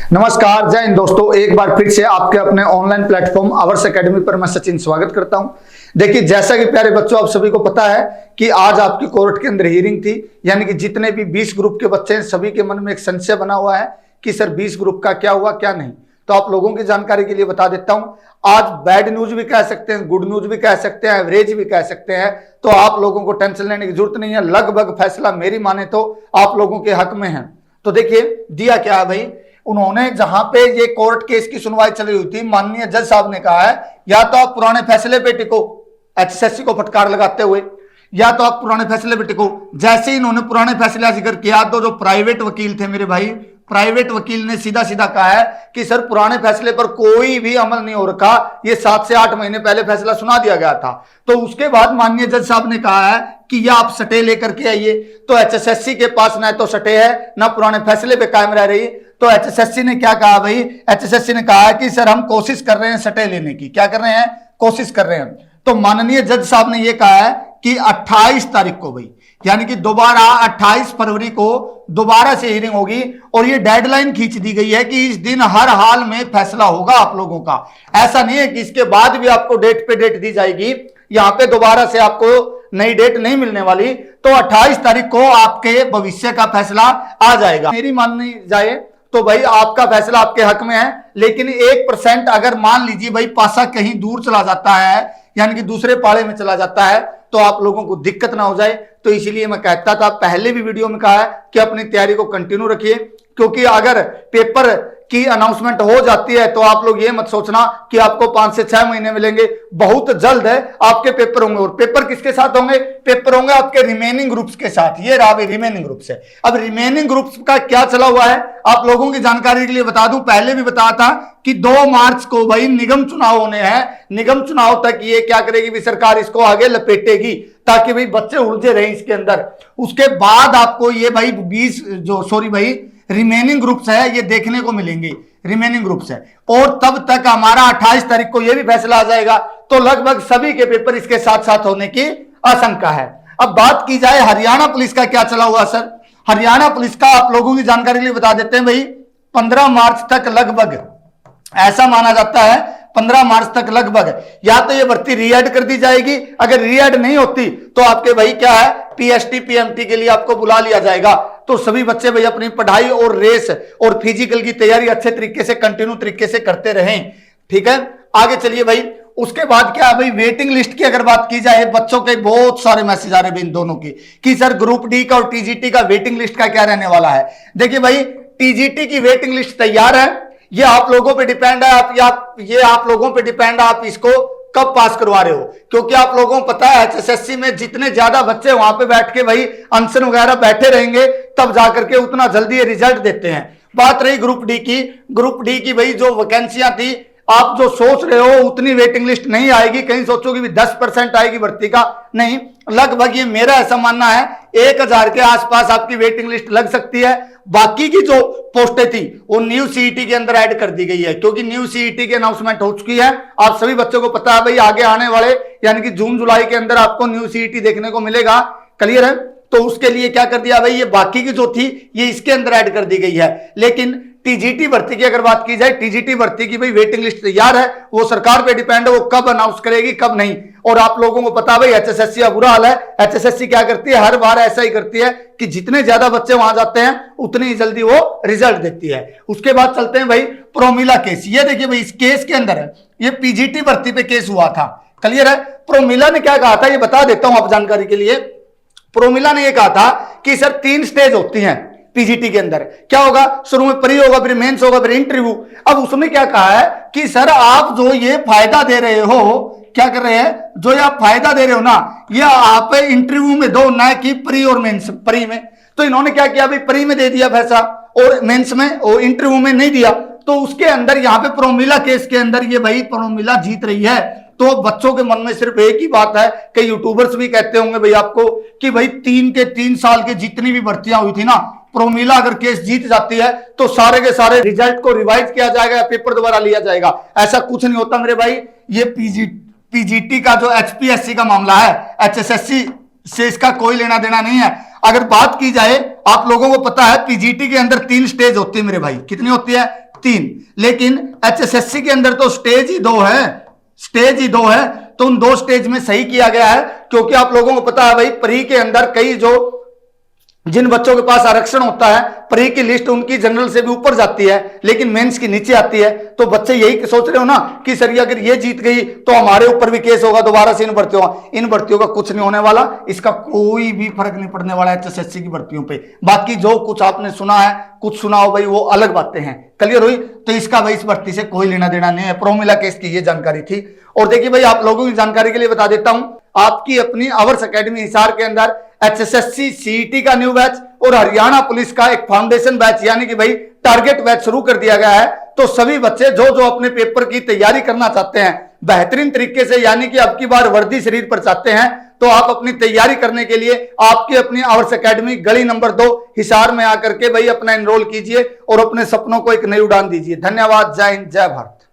नमस्कार, जय हिंद दोस्तों। एक बार फिर से आपके अपने ऑनलाइन प्लेटफॉर्म आवर्स एकेडमी पर मैं सचिन स्वागत करता हूं। देखिए, जैसा कि प्यारे बच्चों आप सभी को पता है कि आज आपकी कोर्ट के अंदर हियरिंग थी, यानी कि जितने भी 20 ग्रुप के बच्चे हैं सभी के मन में एक संशय बना हुआ है कि सर 20 ग्रुप का क्या हुआ क्या नहीं। तो आप लोगों की जानकारी के लिए बता देता हूं, आज बैड न्यूज भी कह सकते हैं, गुड न्यूज भी कह सकते हैं, एवरेज भी कह सकते हैं। तो आप लोगों को टेंशन लेने की जरूरत नहीं है, लगभग फैसला मेरी माने तो आप लोगों के हक में है। तो देखिए दिया क्या है भाई, उन्होंने जहां पे ये कोर्ट केस की सुनवाई चल रही हुई थी, माननीय जज साहब ने कहा है या तो आप पुराने फैसले पे टिको, एचएसएससी को फटकार लगाते हुए, या तो आप पुराने फैसले पे टिको। जैसे ही इन्होंने पुराने फैसले का जिक्र किया तो जो प्राइवेट वकील थे मेरे भाई, प्राइवेट वकील ने सीधा सीधा कहा है कि सर पुराने फैसले पर कोई भी अमल नहीं हो रखा, ये 7 से 8 महीने पहले फैसला सुना दिया गया था। तो उसके बाद माननीय जज साहब ने कहा है कि यह आप सटे लेकर के आइए। तो एचएसएससी के पास ना तो सटे है ना पुराने फैसले पे कायम रह रही। तो एचएसएससी ने क्या कहा भाई, एचएसएससी ने कहा कि सर हम कोशिश कर रहे हैं सटे लेने की। क्या कर रहे हैं? कोशिश कर रहे हैं। तो माननीय जज साहब ने यह कहा है कि 28 तारीख को भाई, यानी कि दोबारा 28 फरवरी को दोबारा से हियरिंग होगी और ये डेडलाइन खींच दी गई है कि इस दिन हर हाल में फैसला होगा आप लोगों का। ऐसा नहीं है कि इसके बाद भी आपको डेट पे डेट दी जाएगी, यहां पे दोबारा से आपको नई डेट नहीं मिलने वाली। तो 28 तारीख को आपके भविष्य का फैसला आ जाएगा। मेरी माननी जाए तो भाई आपका फैसला आपके हक में है, लेकिन 1% अगर मान लीजिए भाई पासा कहीं दूर चला जाता है, यानी कि दूसरे पाले में चला जाता है, तो आप लोगों को दिक्कत ना हो जाए। तो इसीलिए मैं कहता था, पहले भी वीडियो में कहा है कि अपनी तैयारी को कंटिन्यू रखिए, क्योंकि अगर पेपर की अनाउंसमेंट हो जाती है तो आप लोग ये मत सोचना कि आपको 5 से 6 महीने मिलेंगे। बहुत जल्द है आपके पेपर होंगे। और पेपर किसके साथ होंगे? पेपर होंगे आपके रिमेनिंग ग्रुप्स के साथ। ये रहा रिमेनिंग ग्रुप्स है। अब रिमेनिंग ग्रुप्स का क्या चला हुआ है आप लोगों की जानकारी के लिए बता दूं, पहले भी बताया था कि 2 मार्च को भाई निगम चुनाव होने हैं। निगम चुनाव तक ये क्या करेगी भी, सरकार इसको आगे लपेटेगी ताकि भाई बच्चे उलझे रहे इसके अंदर। उसके बाद आपको ये भाई 20 जो सॉरी भाई रिमेनिंग ग्रुप्स है ये देखने को मिलेंगे, रिमेनिंग ग्रुप्स है। और तब तक हमारा 28 तारीख को ये भी फैसला आ जाएगा। तो लगभग सभी के पेपर इसके साथ साथ होने की आशंका है। अब बात की जाए हरियाणा पुलिस का क्या चला हुआ सर, हरियाणा पुलिस का आप लोगों की जानकारी के लिए बता देते हैं भाई, 15 मार्च तक लगभग ऐसा माना जाता है, 15 मार्च तक लगभग या तो ये भर्ती रीएड कर दी जाएगी। अगर रीएड नहीं होती तो आपके भाई क्या है, पीएसटी पीएमटी के लिए आपको बुला लिया जाएगा। तो सभी बच्चे भाई अपनी पढ़ाई और रेस और फिजिकल की तैयारी अच्छे तरीके से कंटिन्यू तरीके से करते रहें। ठीक है, आगे चलिए भाई। उसके बाद क्या है भाई, वेटिंग लिस्ट की अगर बात की जाए, बच्चों के बहुत सारे मैसेज आ रहे हैं इन दोनों की कि सर ग्रुप डी का और टीजीटी का वेटिंग लिस्ट का क्या रहने वाला है। देखिए भाई, टीजीटी की वेटिंग लिस्ट तैयार है, ये आप लोगों पे डिपेंड है। आप लोगों पे डिपेंड है, आप इसको कब पास करवा रहे हो। क्योंकि आप लोगों को पता है एचएसएससी में जितने ज्यादा बच्चे वहां पे बैठ के भाई अनशन वगैरह बैठे रहेंगे, तब जाकर के उतना जल्दी ये रिजल्ट देते हैं। बात रही ग्रुप डी की, ग्रुप डी की भाई जो वैकेंसियां थी, आप जो सोच रहे हो उतनी वेटिंग लिस्ट नहीं आएगी। कहीं सोचोगे भी 10% आएगी भर्ती का, नहीं, लगभग ये मेरा ऐसा मानना है 1000 के आसपास आपकी वेटिंग लिस्ट लग सकती है। बाकी की जो पोस्टें थी वो न्यू सीईटी के अंदर ऐड कर दी गई है, क्योंकि न्यू सीईटी की अनाउंसमेंट हो चुकी है। आप सभी बच्चों को पता है भाई, आगे आने वाले यानी कि जून जुलाई के अंदर आपको न्यू सीईटी देखने को मिलेगा। क्लियर है? तो उसके लिए क्या कर दिया भाई, ये बाकी की जो थी ये इसके अंदर ऐड कर दी गई है। लेकिन टीजीटी भर्ती की अगर बात की जाए, टीजीटी भर्ती की भाई वेटिंग लिस्ट तैयार है, वो सरकार पे डिपेंड है, वो कब अनाउंस करेगी कब नहीं। और आप लोगों को पता है भाई एचएसएससी का बुरा हाल है। एचएसएससी क्या करती है, हर बार ऐसा ही करती है कि जितने ज्यादा बच्चे वहां जाते हैं उतनी ही जल्दी वो रिजल्ट देती है। उसके बाद चलते हैं भाई प्रोमिला केस। ये देखिए भाई, इस केस के अंदर है, ये पीजीटी भर्ती पे केस हुआ था। क्लियर है? प्रोमिला ने क्या कहा था ये बता देता हूं आप जानकारी के लिए। प्रोमिला ने यह कहा था कि सर 3 स्टेज होती हैं पीजीटी के अंदर। क्या होगा, शुरू में प्री होगा, फिर मेंस होगा, फिर इंटरव्यू। अब उसमें क्या कहा है कि सर आप जो ये फायदा दे रहे हो, क्या कर रहे हैं, जो ये आप फायदा दे रहे हो ना, ये आप इंटरव्यू में दो, ना कि प्री और मेंस। प्री में तो इन्होंने क्या किया भाई, प्री में दे दिया पैसा और मेंस में और इंटरव्यू में नहीं दिया। तो उसके अंदर यहाँ पे प्रोमिला केस के अंदर ये भाई प्रोमिला जीत रही है। तो बच्चों के मन में सिर्फ एक ही बात है, कई यूट्यूबर्स भी कहते होंगे भाई आपको कि भाई 3 साल के जितनी भी भर्तियां हुई थी ना, प्रोमिला अगर केस जीत जाती है तो सारे के सारे रिजल्ट को रिवाइज किया जाएगा या पेपर दोबारा लिया जाएगा। ऐसा कुछ नहीं होता मेरे भाई। ये पीजीटी का जो एचपीएससी का मामला है, एचएसएससी से इसका कोई लेना देना नहीं है। अगर बात की जाए, आप लोगों को पता है पीजीटी के अंदर 3 स्टेज होती है मेरे भाई। कितनी होती है? 3, लेकिन HSSC के अंदर तो स्टेज ही 2 है, स्टेज ही 2 है। तो उन 2 स्टेज में सही किया गया है, क्योंकि आप लोगों को पता है भाई प्री के अंदर कई जो जिन बच्चों के पास आरक्षण होता है, प्री की लिस्ट उनकी जनरल से भी ऊपर जाती है, लेकिन मेंस की नीचे आती है। तो बच्चे यही सोच रहे हो ना कि सर अगर ये जीत गई तो हमारे ऊपर भी केस होगा, दोबारा से इन भर्तियों का कुछ नहीं होने वाला, इसका कोई भी फर्क नहीं पड़ने वाला है HSSC की भर्तियों पे। बाकी जो कुछ आपने सुना है, कुछ सुना हो भाई, वो अलग बातें हैं। क्लियर हुई? तो इसका भाई इस भर्ती से कोई लेना देना नहीं है। प्रोमिला केस की ये जानकारी थी। और देखिए भाई, आप लोगों की जानकारी के लिए बता देता हूं, आपकी अपनी आवर्स एकेडमी हिसार के अंदर HSSC CET का न्यू बैच और हरियाणा पुलिस का एक फाउंडेशन बैच यानी कि भाई टारगेट बैच शुरू कर दिया गया है। तो सभी बच्चे जो जो अपने पेपर की तैयारी करना चाहते हैं बेहतरीन तरीके से, यानी कि अब की बार वर्दी शरीर पर चाहते हैं, तो आप अपनी तैयारी करने के लिए आपकी अपनी आवर्स एकेडमी गली नंबर 2 हिसार में आकर के भाई अपना एनरोल कीजिए और अपने सपनों को एक नई उड़ान दीजिए। धन्यवाद। जय हिंद, जय भारत।